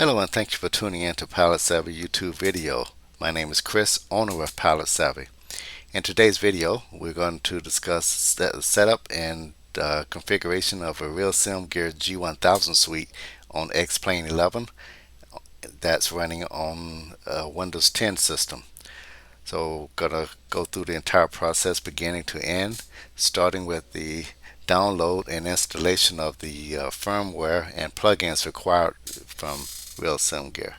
Hello and thank you for tuning in to Pilot Savvy YouTube video. My name is Chris, owner of Pilot Savvy. In today's video, we're going to discuss the setup and configuration of a RealSim Gear G1000 suite on X-Plane 11 that's running on a Windows 10 system. So gonna go through the entire process beginning to end, starting with the download and installation of the firmware and plugins required from RealSim Gear.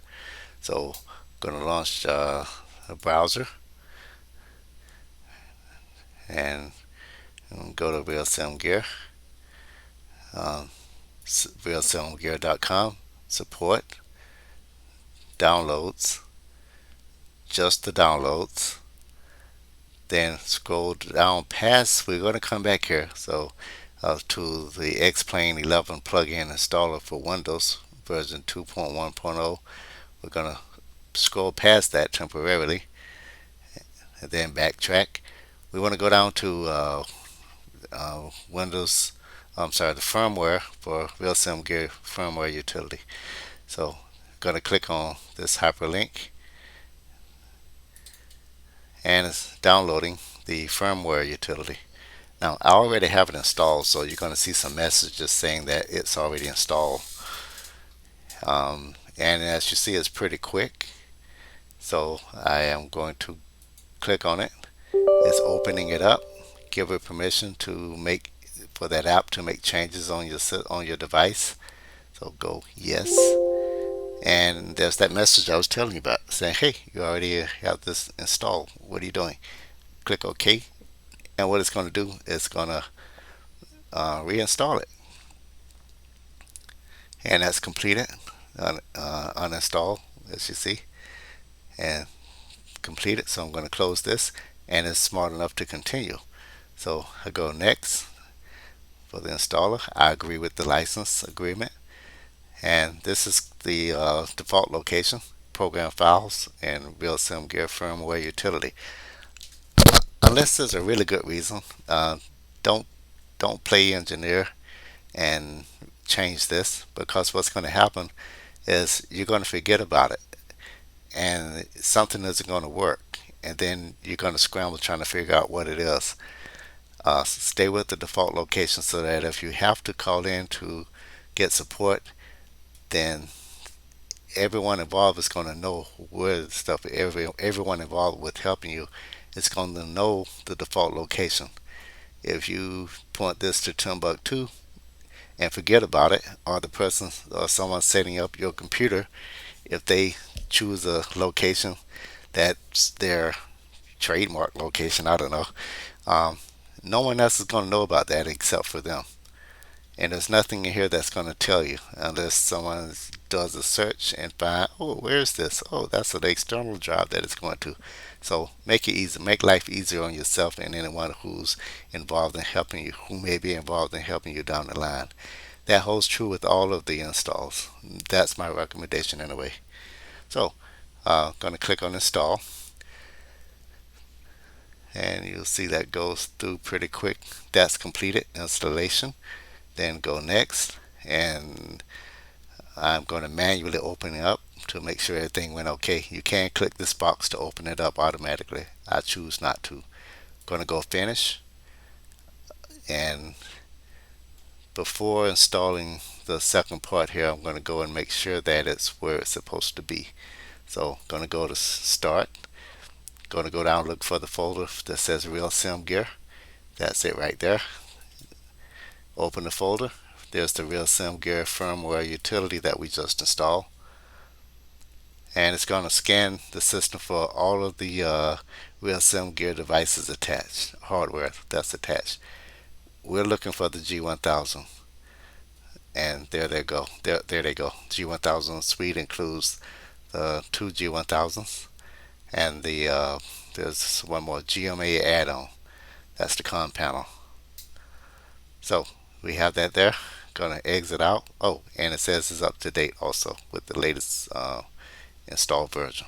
So going to launch a browser and go to RealSim Gear, realsimgear.com, support, downloads, just the downloads. Then scroll down past, we're going to come back here to the X-Plane 11 plugin installer for Windows version 2.1.0. We're going to scroll past that temporarily and then backtrack. We want to go down to Windows, the firmware for RealSim Gear firmware utility. So I'm going to click on this hyperlink and it's downloading the firmware utility. Now I already have it installed, so you're going to see some messages saying that it's already installed. And as you see, it's pretty quick. So I am going to click on it. It's opening it up. Give it permission to for that app to make changes on your device. So go yes. And there's that message I was telling you about saying, hey, you already have this installed. What are you doing? Click OK. And what it's going to do is going to reinstall it. And that's completed. Uninstall, as you see. And completed. So I'm going to close this. And it's smart enough to continue. So I go next for the installer. I agree with the license agreement. And this is the default location, program files, and RealSim Gear firmware utility. Unless there's a really good reason, don't play engineer and change this, because what's going to happen is you're going to forget about it and something isn't going to work, and then you're going to scramble trying to figure out what it is. Stay with the default location so that if you have to call in to get support, then everyone involved is going to know where the stuff. Everyone involved with helping you is going to know the default location. If you point this to Timbuktu and forget about it, or the person or someone setting up your computer, if they choose a location that's their trademark location, I don't know, no one else is going to know about that except for them. And there's nothing in here that's going to tell you unless someone does a search and find, oh, where's this? Oh, that's an external drive that it's going to. So make it easy, make life easier on yourself and anyone who's involved in helping you, who may be involved in helping you down the line. That holds true with all of the installs. That's my recommendation anyway. So going to click on install, and you'll see that goes through pretty quick. That's completed installation. Then go next, and I'm going to manually open it up to make sure everything went okay. You can click this box to open it up automatically. I choose not to. Going to go finish, and before installing the second part here, I'm going to go and make sure that it's where it's supposed to be. So going to go to start, going to go down, look for the folder that says RealSim Gear. That's it right there. Open the folder. There's the RealSim Gear firmware utility that we just installed, and it's going to scan the system for all of the RealSim Gear devices attached, hardware that's attached. We're looking for the G1000, and there they go. There they go. G1000 suite includes the two G1000s, and there's one more GMA add-on. That's the comm panel. So we have that there. Going to exit out. Oh, and it says it's up to date also with the latest installed version.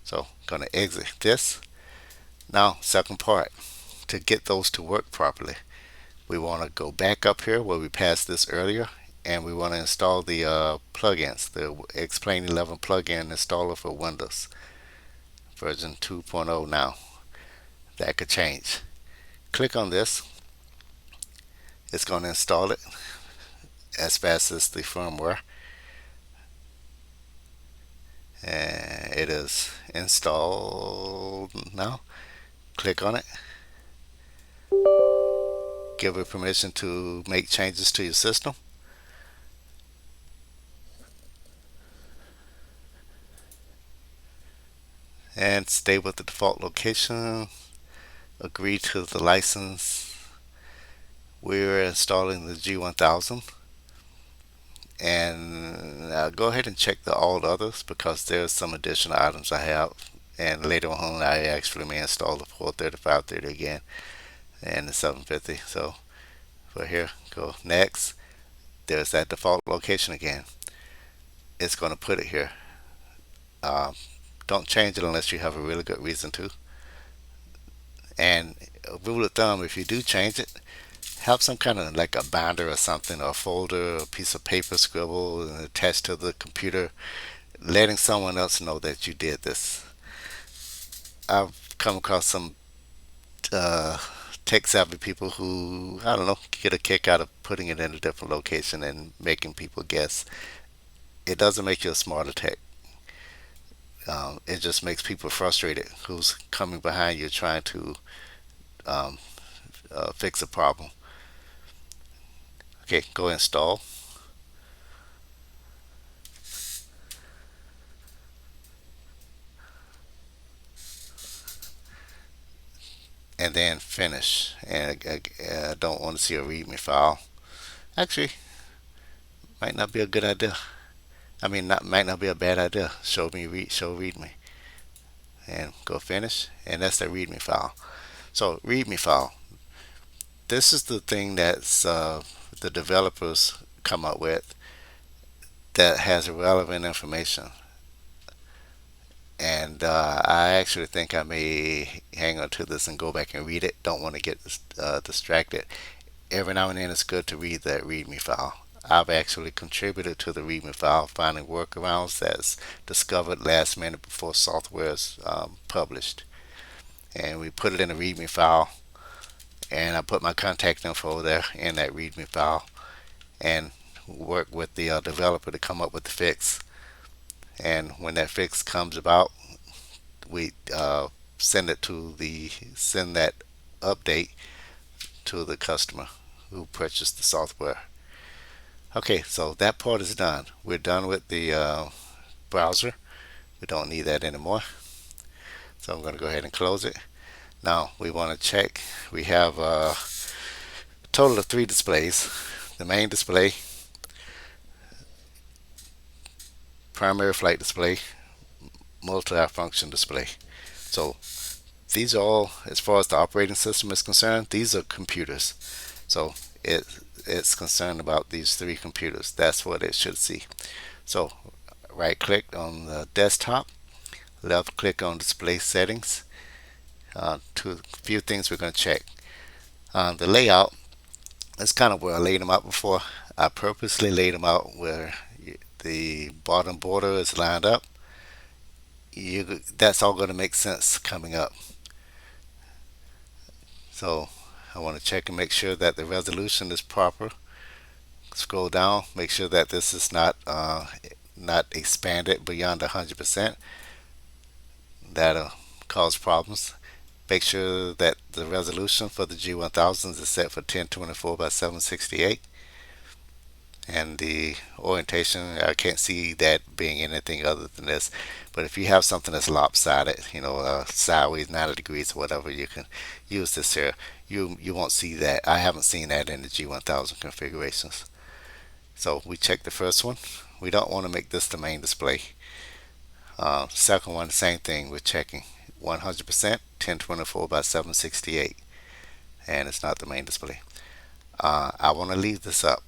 So going to exit this. Now second part, to get those to work properly, we want to go back up here where we passed this earlier and we want to install the plugins, the Explain 11 plugin installer for Windows version 2.0 now. That could change. Click on this. It's going to install it as fast as the firmware. And it is installed now. Click on it. Give it permission to make changes to your system. And stay with the default location. Agree to the license. We're installing the G1000. And go ahead and check the all others because there's some additional items I have, and later on I actually may install the 430, 530 again and the 750. So for here, go next. There's that default location again. It's going to put it here. um, don't change it unless you have a really good reason to. And a rule of thumb, if you do change it, have some kind of like a binder or something, or a folder, or a piece of paper scribble and attached to the computer, letting someone else know that you did this. I've come across some uh, tech savvy people who, I don't know, get a kick out of putting it in a different location and making people guess. It doesn't make you a smarter tech. It just makes people frustrated who's coming behind you trying to um, fix a problem. Okay, go install and then finish. And I don't want to see a README file. Actually, might not be a good idea. I mean, might not be a bad idea. Show README, and go finish. And that's the README file. So README file. This is the thing that's the developers come up with that has relevant information. And I actually think I may hang on to this and go back and read it. Don't want to get distracted. Every now and then it's good to read that README file. I've actually contributed to the README file, finding workarounds that's discovered last minute before software is published. And we put it in a README file, and I put my contact info there in that README file, and work with the developer to come up with the fix. And when that fix comes about, we send that update to the customer who purchased the software. Okay, so that part is done. We're done with the browser. We don't need that anymore. So I'm going to go ahead and close it. Now we want to check. We have a total of 3 displays. The main display, primary flight display, multifunction display. So these are all, as far as the operating system is concerned, these are computers. So it's concerned about these 3 computers. That's what it should see. So right click on the desktop, left click on display settings. A few things we're going to check. The layout is kind of where I laid them out before. I purposely laid them out where the bottom border is lined up. That's all going to make sense coming up. So I want to check and make sure that the resolution is proper. Scroll down, make sure that this is not expanded beyond 100%. That'll cause problems. Make sure that the resolution for the G1000 is set for 1024 by 768. And the orientation, I can't see that being anything other than this. But if you have something that's lopsided, sideways 90 degrees or whatever, you can use this here. You won't see that. I haven't seen that in the G1000 configurations. So we check the first one. We don't want to make this the main display. Second one, same thing. We're checking 100%, 1024 by 768, and it's not the main display. I want to leave this up.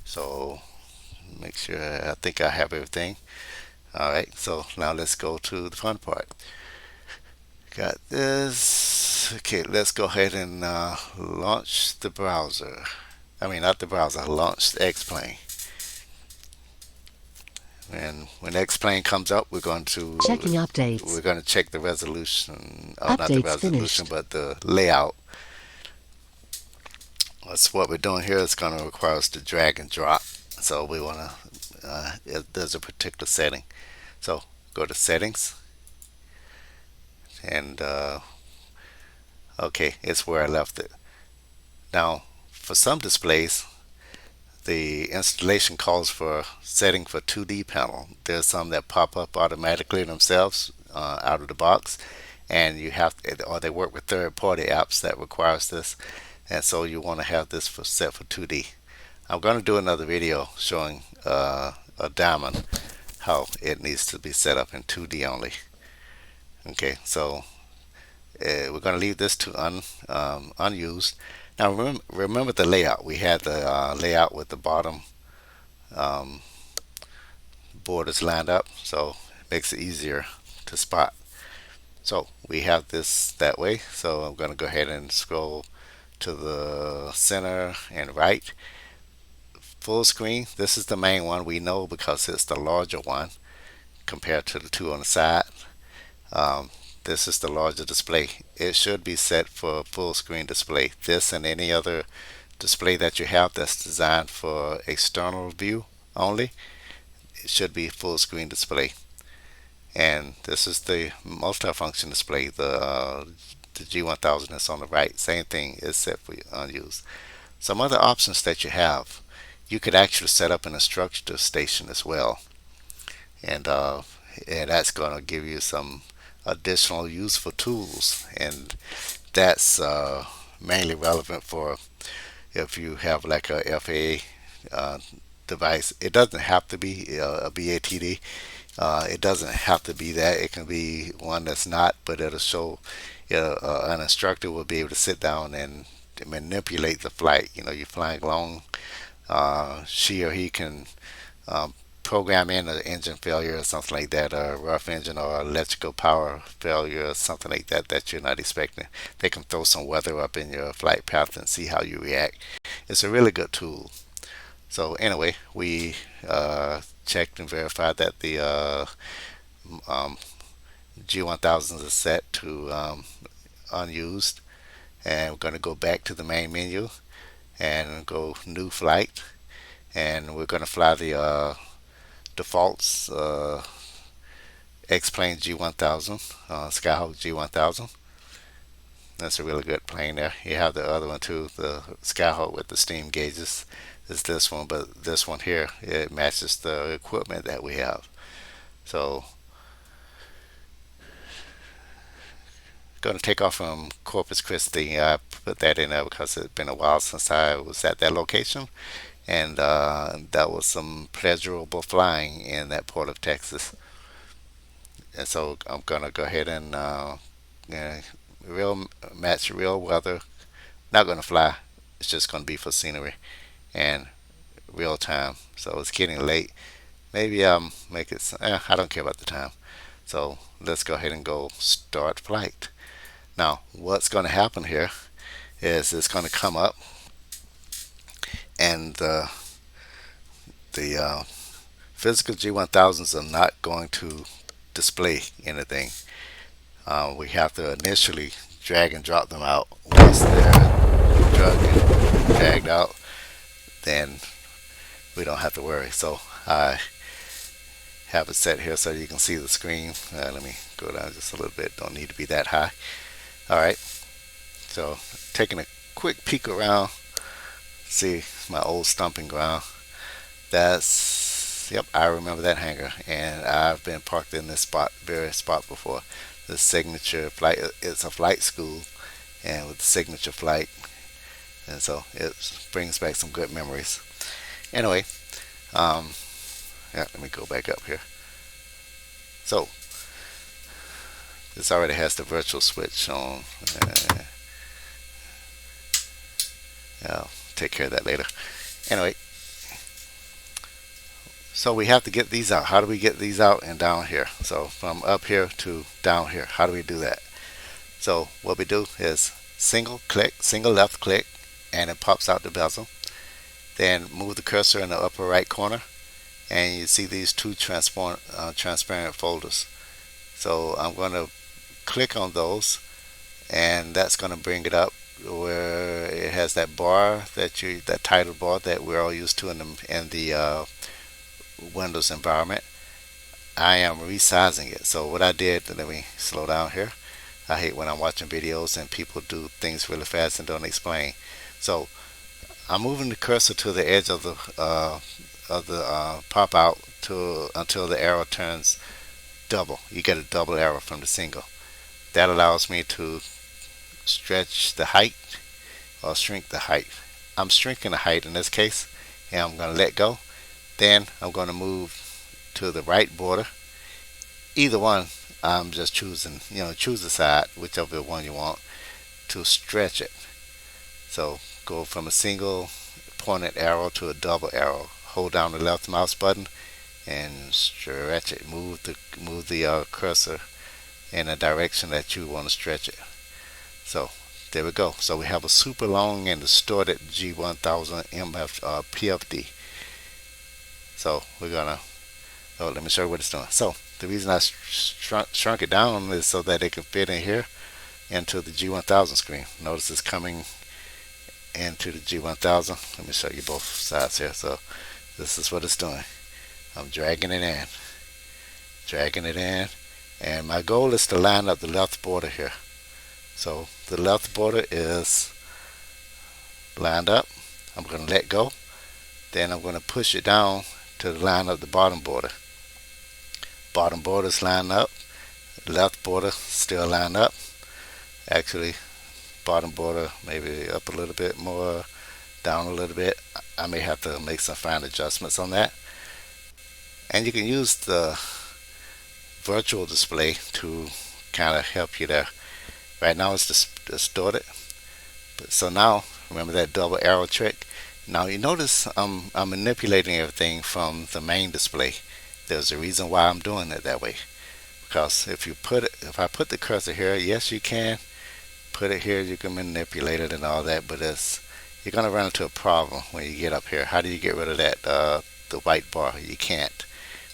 So make sure, I think I have everything. Alright, so now let's go to the fun part. Got this. Okay, let's go ahead and launch the browser. I mean not the browser, launched X-Plane. And when X-Plane comes up, Checking we're updates. going to check the resolution. Oh, not the Updates resolution, finished. but the layout. That's what we're doing here. It's going to require us to drag and drop. So we want to. There's a particular setting. So go to settings, and okay, it's where I left it. Now, for some displays, the installation calls for setting for 2D panel. There's some that pop up automatically themselves out of the box, and you have or they work with third-party apps that requires this, and so you want to have this for set for 2D. I'm going to do another video showing a diamond how it needs to be set up in 2D only. Okay, so we're going to leave this to unused. Now remember the layout. We had the layout with the bottom um, borders lined up, so it makes it easier to spot. So we have this that way. So I'm going to go ahead and scroll to the center and right. Full screen. This is the main one we know because it's the larger one compared to the two on the side. Um, this is the larger display. It should be set for full screen display. This and any other display that you have that's designed for external view only, it should be full screen display. And this is the multifunction display, the G1000 that's on the right. Same thing is set for unused. Some other options that you have, you could actually set up an instructor station as well, and that's going to give you some additional useful tools, and that's mainly relevant for if you have like a FAA device. It doesn't have to be a BATD. It doesn't have to be that. It can be one that's not, but it'll show an instructor will be able to sit down and manipulate the flight. You know, you're flying along, she or he can um, program in an engine failure or something like that, or a rough engine or electrical power failure or something like that that you're not expecting. They can throw some weather up in your flight path and see how you react. It's a really good tool. So anyway, we checked and verified that the um, G1000s are set to unused, and we're going to go back to the main menu and go new flight, and we're going to fly the defaults X-Plane G1000, Skyhawk G1000. That's a really good plane there. You have the other one too, the Skyhawk with the steam gauges. Is this one, but this one here, it matches the equipment that we have. So going to take off from Corpus Christi. I put that in there because it's been a while since I was at that location, and that was some pleasurable flying in that port of Texas. And so I'm going to go ahead and real match real weather. Not going to fly. It's just going to be for scenery and real time. So it's getting late. Maybe make it. I don't care about the time. So let's go ahead and go start flight. Now, what's going to happen here is it's going to come up, and the physical G1000s are not going to display anything. We have to initially drag and drop them out. Once they're dragged out, then we don't have to worry. So I have it set here so you can see the screen. Let me go down just a little bit. Don't need to be that high. All right. So taking a quick peek around, see my old stomping ground. Yep, I remember that hangar, and I've been parked in this very spot before. The signature flight, it's a flight school, and with the signature flight, and so it brings back some good memories. Anyway, um, yeah, let me go back up here. So this already has the virtual switch on. I'll take care of that later. Anyway, so we have to get these out. How do we get these out and down here? So from up here to down here, how do we do that? So what we do is single left click, and it pops out the bezel. Then move the cursor in the upper right corner, and you see these two transparent folders. So I'm going to click on those, and that's going to bring it up where it has that bar that title bar that we're all used to in the Windows environment. I am resizing it. So what I did, let me slow down here. I hate when I'm watching videos and people do things really fast and don't explain. So I'm moving the cursor to the edge of the pop out to until the arrow turns double. You get a double arrow from the single. That allows me to stretch the height or shrink the height. I'm shrinking the height in this case, and I'm going to let go. Then I'm going to move to the right border. Either one, I'm just choosing, choose the side, whichever one you want, to stretch it. So go from a single pointed arrow to a double arrow. Hold down the left mouse button and stretch it. Move the cursor in a direction that you want to stretch it. So there we go. So we have a super long and distorted G1000 PFD. So we're gonna, let me show you what it's doing. So the reason I shrunk it down is so that it can fit in here into the G1000 screen. Notice it's coming into the G1000. Let me show you both sides here. So this is what it's doing. I'm dragging it in, and my goal is to line up the left border here. So the left border is lined up. I'm going to let go. Then I'm going to push it down to line up the bottom border. Bottom border is lined up. Left border still lined up. Actually, bottom border maybe up a little bit more, down a little bit. I may have to make some fine adjustments on that. And you can use the virtual display to kind of help you there. Right now it's distorted. So now, remember that double arrow trick? Now you notice I'm manipulating everything from the main display. There's a reason why I'm doing it that way. Because if I put the cursor here, yes you can put it here, you can manipulate it and all that, but you're going to run into a problem when you get up here. How do you get rid of that the white bar? You can't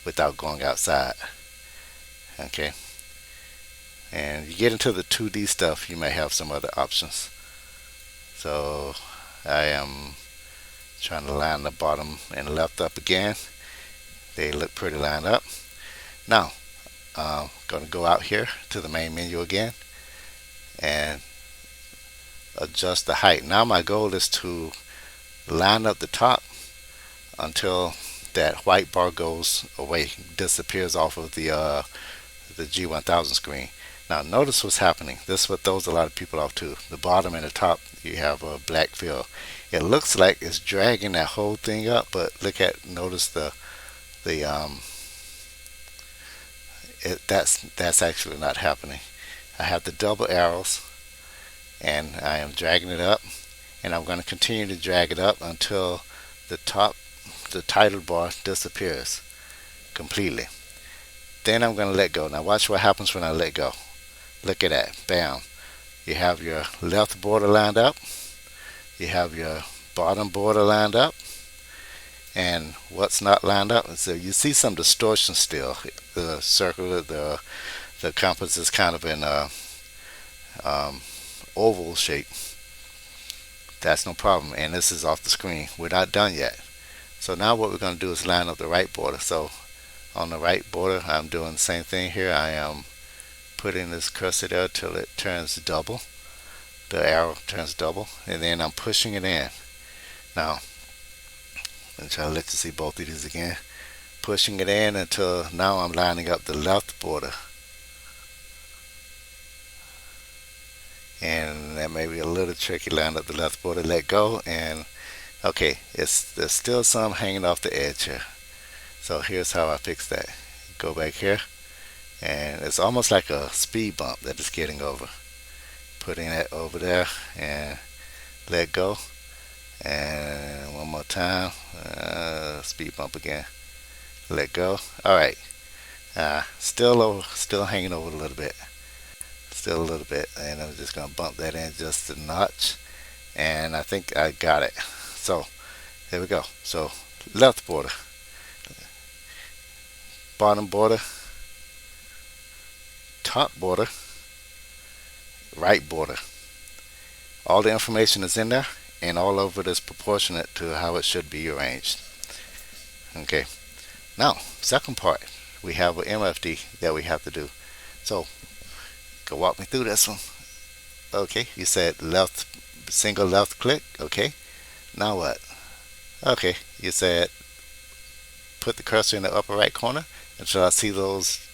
without going outside. Okay. And you get into the 2D stuff, you may have some other options. So I am trying to line the bottom and left up again. They look pretty lined up. Now I'm going to go out here to the main menu again and adjust the height. Now my goal is to line up the top until that white bar goes away, disappears off of the G1000 screen. Now notice what's happening. This is what throws a lot of people off too. The bottom and the top, you have a black fill. It looks like it's dragging that whole thing up, but notice that's actually not happening. I have the double arrows, and I am dragging it up, and I'm going to continue to drag it up until the title bar disappears completely. Then I'm going to let go. Now watch what happens when I let go. Look at that. Bam. You have your left border lined up. You have your bottom border lined up. And what's not lined up? So you see some distortion still. The circle, the compass is kind of in a oval shape. That's no problem. And this is off the screen. We're not done yet. So now what we're going to do is line up the right border. So on the right border, I'm doing the same thing here. I am putting this cursor there till it turns double. The arrow turns double, and then I'm pushing it in. Now, I'm trying to let you see both of these again. Pushing it in until now I'm lining up the left border. And that may be a little tricky, line up the left border, let go, and okay, there's still some hanging off the edge here. So here's how I fix that. Go back here, and it's almost like a speed bump that it's getting over. Putting that over there and let go. And one more time, speed bump again. Let go. All right. Still hanging over a little bit. Still a little bit, and I'm just gonna bump that in just a notch, and I think I got it. So There we go. So left border, bottom border, top border, right border. All the information is in there, and all of it is proportionate to how it should be arranged. Okay. Now, second part, we have an MFD that we have to do. So, go walk me through this one. Okay, you said left, single left click. Okay. Now what? Okay, you said put the cursor in the upper right corner until I see those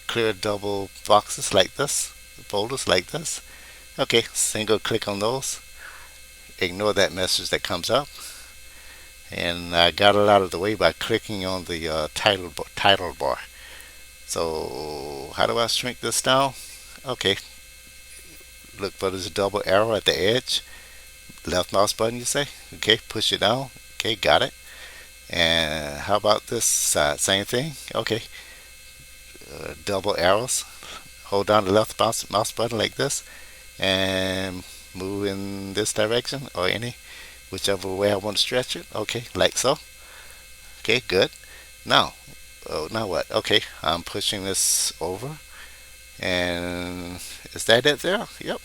clear double boxes like this, folders like this. Okay, single click on those. Ignore that message that comes up. And I got it out of the way by clicking on the title bar. So how do I shrink this down? Okay, look for this double arrow at the edge. Left mouse button, you say? Okay, push it down. Okay, got it. And how about this side? Same thing. Okay, double arrows. Hold down the left mouse button like this, and move in this direction or any whichever way I want to stretch it. Okay, like so. Okay, good. Now, now what? Okay, I'm pushing this over, and is that it there? Yep.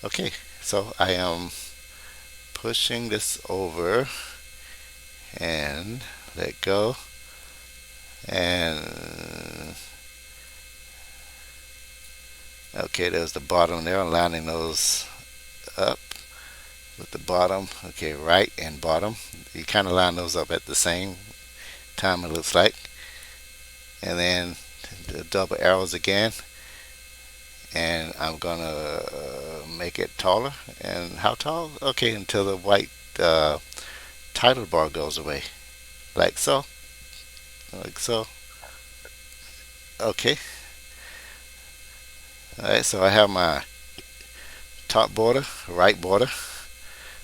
Okay, so I am pushing this over and let go, and okay, there's the bottom there. I'm lining those up with the bottom. Okay, right and bottom. You kind of line those up at the same time, it looks like. And then the double arrows again. And I'm gonna make it taller. And how tall? Okay, until the white title bar goes away. Like so. Like so. Okay. Alright, so I have my top border, right border.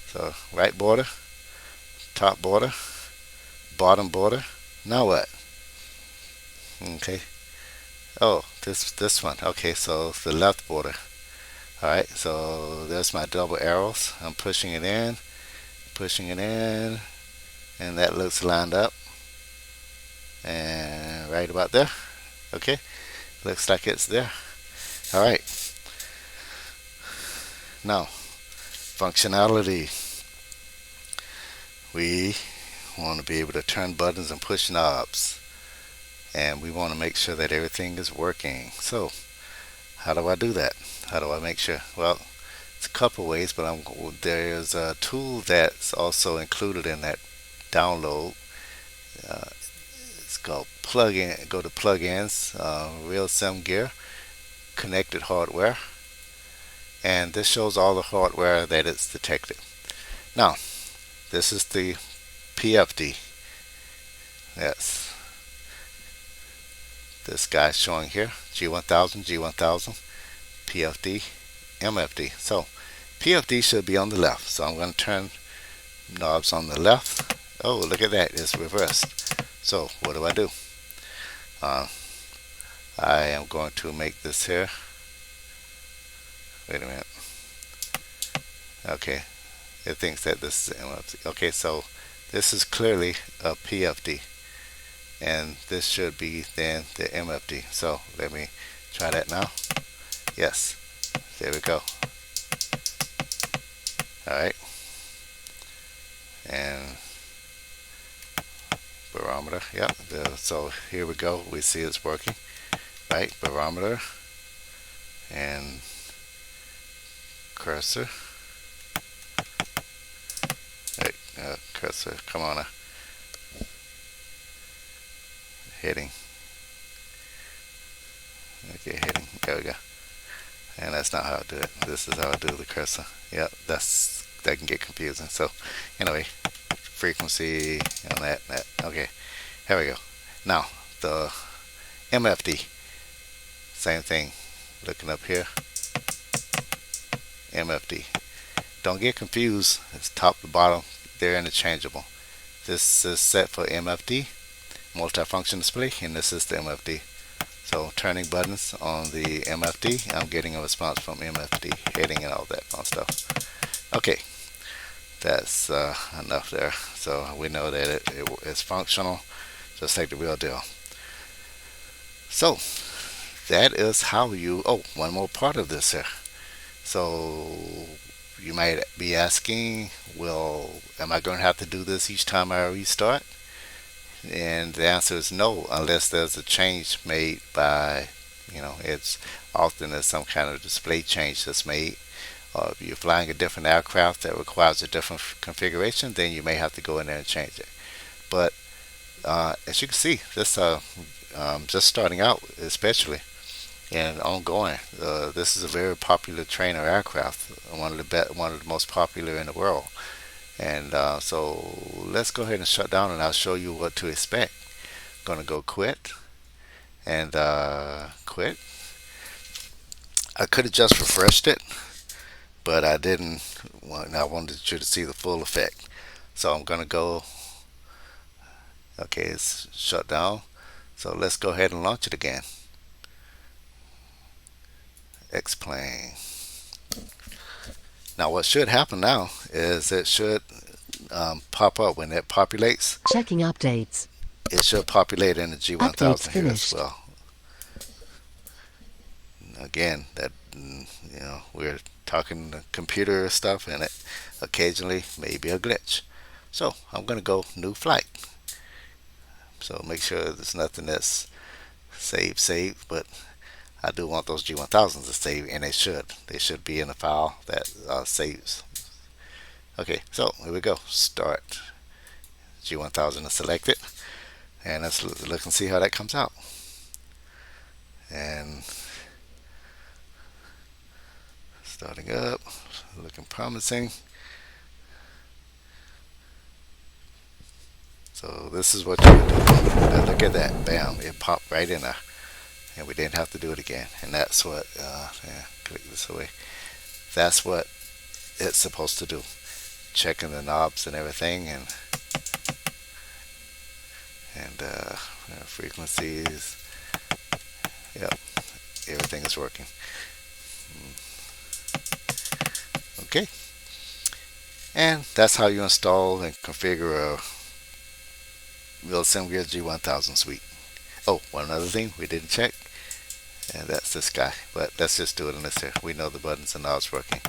So right border, top border, bottom border. Now what? Okay. Oh, this one. Okay, so the left border. All right. So there's my double arrows. I'm pushing it in, and that looks lined up. And right about there. Okay. Looks like it's there. All right. Now, functionality. We want to be able to turn buttons and push knobs, and we want to make sure that everything is working. So how do I do that? How do I make sure? Well, it's a couple ways, but there's a tool that's also included in that download. It's called plugin. Go to plugins, real sim gear, connected hardware, and this shows all the hardware that it's detected. Now, this is the PFD. Yes, this guy's showing here, G1000, G1000, PFD, MFD. So PFD should be on the left. So I'm going to turn knobs on the left. Oh, look at that, it's reversed. So what do? I am going to make this here. Wait a minute. Okay, it thinks that this is MFD. Okay, so this is clearly a PFD, and this should be then the MFD. So let me try that now. Yes, there we go. Alright, and barometer. Yep, so here we go. We see it's working. Right, barometer and cursor. Right, cursor, come on. Heading. Okay, heading. There we go. And that's not how I do it. This is how I do the cursor. Yep, that can get confusing. So anyway, frequency on that. Okay, here we go. Now the MFD, same thing. Looking up here, MFD. Don't get confused. It's top to bottom. They're interchangeable. This is set for MFD, Multifunction Display, and this is the MFD. So turning buttons on the MFD, I'm getting a response from MFD, heading and all that fun stuff. Okay, That's enough there. So we know that it's functional, just like the real deal. So that is how you. Oh, one more part of this here. So you might be asking, well, am I going to have to do this each time I restart? And the answer is no, unless there's a change made by, it's often there's some kind of display change that's made. Or if you're flying a different aircraft that requires a different configuration, then you may have to go in there and change it. But as you can see, this just starting out, especially and ongoing. This is a very popular trainer aircraft, one of the most popular in the world. And so let's go ahead and shut down, and I'll show you what to expect. Gonna go quit and quit. I could have just refreshed it, but I didn't. I wanted you to see the full effect. So I'm gonna go. Okay, it's shut down. So let's go ahead and launch it again. Explain. Now, what should happen now is it should pop up when it populates. Checking updates. It should populate in the Updates G1000 here as finished. well. Again, that we're talking computer stuff, and it occasionally may be a glitch. So I'm going to go new flight. So make sure there's nothing that's saved, but I do want those G1000s to save, and they should. They should be in a file that saves. Okay, so here we go. Start. G1000 is selected, and let's look and see how that comes out. And starting up, looking promising. So this is what you do. Now look at that, bam, it popped right in there, and we didn't have to do it again. And that's what, click this away. That's what it's supposed to do. Checking the knobs and everything, and frequencies. Yep, everything is working. Okay, and that's how you install and configure a real SimGear G1000 suite. Oh, one other thing we didn't check, and that's this guy. But let's just do it in this here. We know the buttons and knobs working.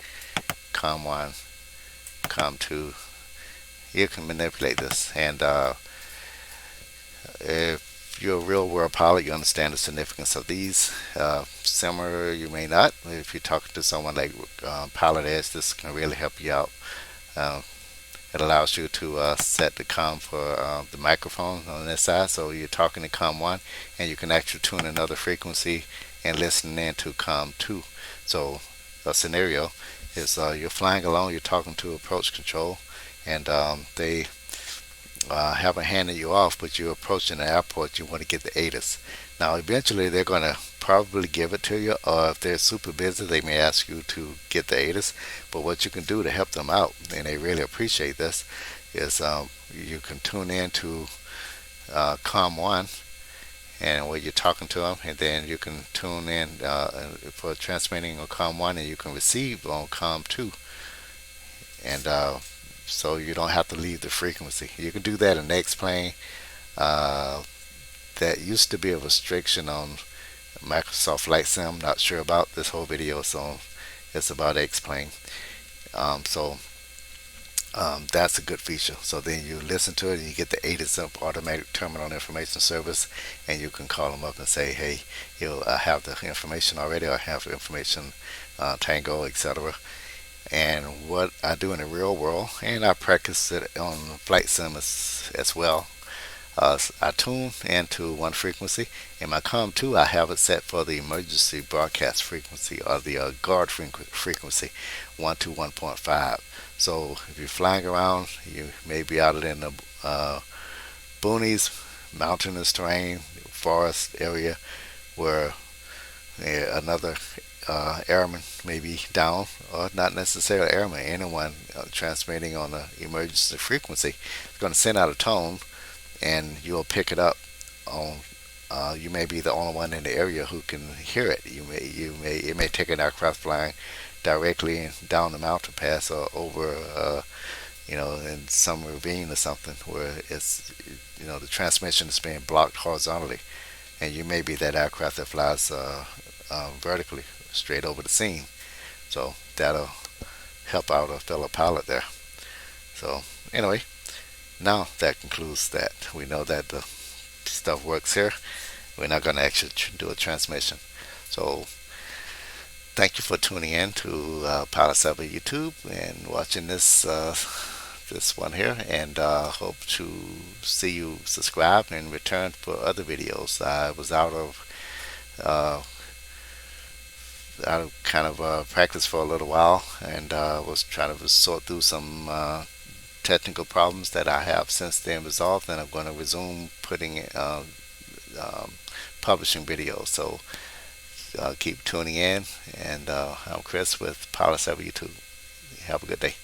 COM1, COM2. You can manipulate this, and if you're a real world pilot, you understand the significance of these. Similar, you may not. If you're talking to someone like Pilot Edge, this can really help you out. Uh, it allows you to set the COM for the microphone on this side, so you're talking to COM1, and you can actually tune another frequency and listen in to COM2. So a scenario is you're flying along, you're talking to approach control, and they haven't handed you off, but you're approaching the airport, you want to get the ATIS. Now, eventually, they're going to probably give it to you, or if they're super busy, they may ask you to get the ATIS. But what you can do to help them out, and they really appreciate this, is you can tune in to COM1, and where you're talking to them, and then you can tune in for transmitting on COM1, and you can receive on COM2. And so you don't have to leave the frequency. You can do that in X-Plane. That used to be a restriction on Microsoft Flight Sim. Not sure about this whole video, so it's about X-Plane. That's a good feature. So then you listen to it, and you get the ATIS automatic terminal information service, and you can call them up and say, hey, I have the information already, or I have the information, Tango, etc. And what I do in the real world, and I practice it on Flight Sim as well. I tune into one frequency. In my COM2, I have it set for the emergency broadcast frequency, or the guard frequency, 1 to 1.5. So if you're flying around, you may be out in the boonies, mountainous terrain, forest area, where another airman may be down, or not necessarily airman, anyone transmitting on the emergency frequency is going to send out a tone, and you'll pick it up on. You may be the only one in the area who can hear it. It may take an aircraft flying directly down the mountain pass, or over in some ravine or something where it's, the transmission is being blocked horizontally, and you may be that aircraft that flies vertically straight over the scene. So that'll help out a fellow pilot there. So anyway, now that concludes that. We know that the stuff works here. We're not going to actually do a transmission. So thank you for tuning in to Pilot 7 YouTube and watching this one here, and hope to see you subscribe and return for other videos. I was uh, out of kind of practice for a little while, and was trying to sort through some technical problems that I have since then resolved, and I'm going to resume putting um, publishing videos. So keep tuning in, and I'm Chris with Pilot 7 YouTube. Have a good day.